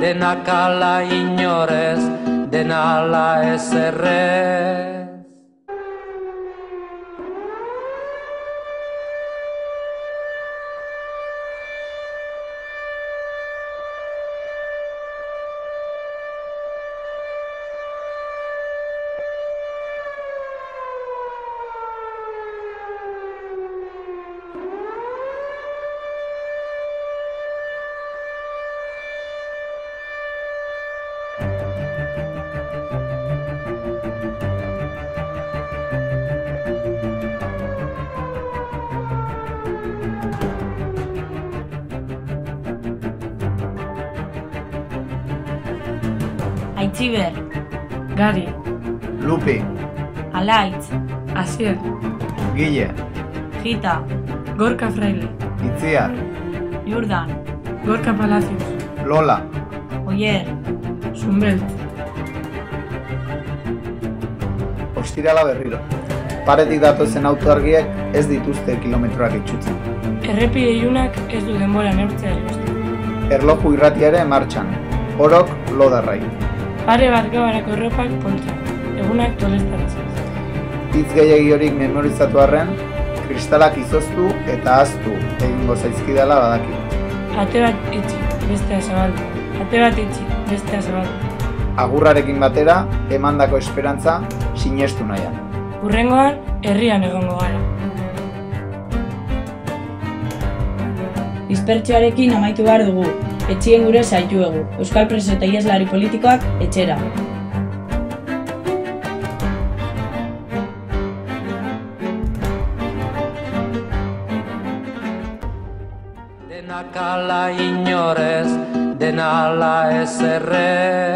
denak ala inorez, dena ala ezerrez. Aitziber, Gari, Lupi, Alaitz, Asier, Guille, Gita, Gorka Fraile, Itziar, Jordan, Gorka Palacios, Lola, Oier, Zumbelt, Ostirala berriro. Paretik datozen autoargiek ez dituzte kilometroak itxutzen. errepide ilunak ez du denbora neurtzea erosten. Erloju irratia ere martxan. Orok lodarrai. Pare bat gabarako erropak poltsa, egunak tolestaratzez. Hitz gehiagiorik memorizatu arren, kristalak izoztu eta ahaztu egingo zaizkidala badakit. Ate bat itxi, bestea zabaldu. Ate bat itxi, bestea zabaldu. Agurrarekin batera, emandako esperantza sinestu nahian. Hurrengoan, herrian egongo gara. dispertsioarekin amaitu behar dugu, etxien gure zaituegu, euskal preso eta ieslari politikoak etxera. Denak ala inorez, dena ala ezerrez.